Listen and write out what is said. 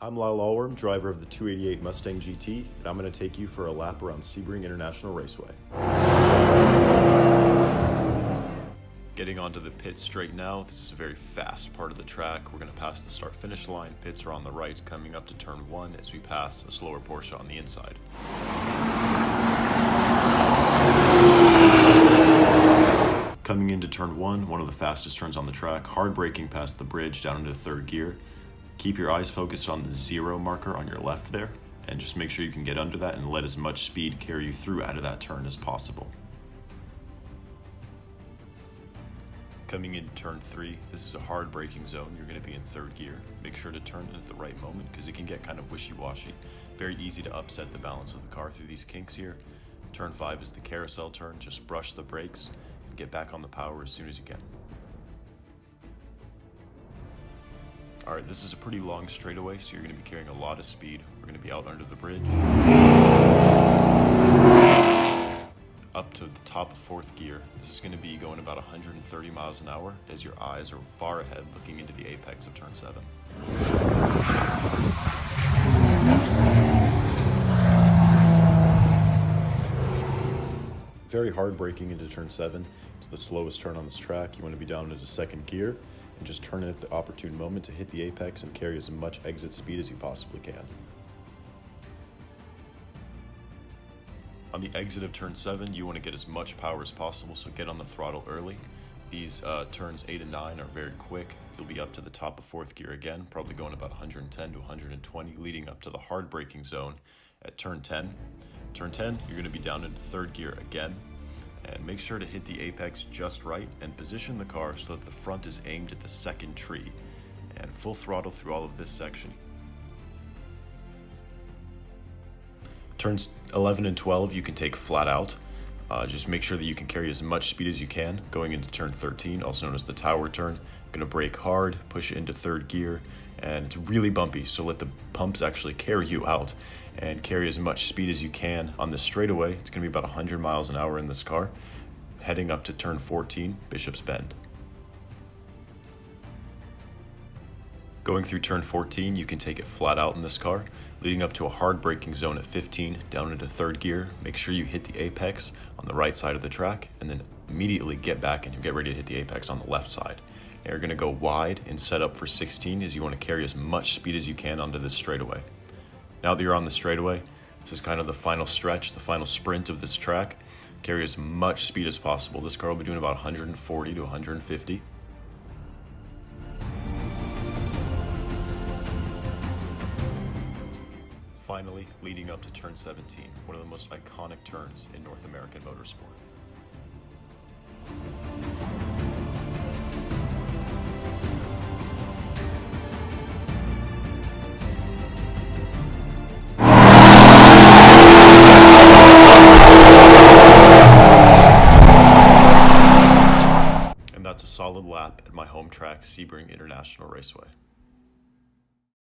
I'm Lyle Aulwurm, driver of the 288 Mustang GT, and I'm going to take you for a lap around Sebring International Raceway. Getting onto the pit straight now. This is a very fast part of the track. We're going to pass the start-finish line. Pits are on the right, coming up to turn 1 as we pass a slower Porsche on the inside. Coming into turn 1, one of the fastest turns on the track, hard braking past the bridge down into third gear. Keep your eyes focused on the 0 marker on your left there, and just make sure you can get under that and let as much speed carry you through out of that turn as possible. Coming in turn 3, this is a hard braking zone. You're going to be in third gear. Make sure to turn it at the right moment because it can get kind of wishy-washy. Very easy to upset the balance of the car through these kinks here. Turn 5 is the carousel turn. Just brush the brakes and get back on the power as soon as you can. Alright, this is a pretty long straightaway, so you're going to be carrying a lot of speed. We're going to be out under the bridge. Up to the top of fourth gear. This is going to be going about 130 miles an hour as your eyes are far ahead looking into the apex of turn 7. Very hard braking into turn 7. It's the slowest turn on this track. You want to be down into second gear and just turn it at the opportune moment to hit the apex and carry as much exit speed as you possibly can. On the exit of turn 7, you want to get as much power as possible, so get on the throttle early. These turns 8 and 9 are very quick. You'll be up to the top of fourth gear again, probably going about 110 to 120, leading up to the hard braking zone at turn 10. Turn 10, you're going to be down into third gear again, and make sure to hit the apex just right and position the car so that the front is aimed at the second tree, and full throttle through all of this section. Turns 11 and 12 you can take flat out. Just make sure that you can carry as much speed as you can. Going into turn 13, also known as the tower turn, going to brake hard, push it into third gear, and it's really bumpy, so let the pumps actually carry you out and carry as much speed as you can on this straightaway. It's going to be about 100 miles an hour in this car, heading up to turn 14, Bishop's Bend. Going through turn 14, you can take it flat out in this car, leading up to a hard braking zone at 15, down into third gear. Make sure you hit the apex on the right side of the track, and then immediately get back and get ready to hit the apex on the left side. And you're going to go wide and set up for 16 as you want to carry as much speed as you can onto this straightaway. Now that you're on the straightaway, this is kind of the final stretch, the final sprint of this track. Carry as much speed as possible. This car will be doing about 140 to 150. Finally, leading up to turn 17, one of the most iconic turns in North American motorsport. And that's a solid lap at my home track, Sebring International Raceway.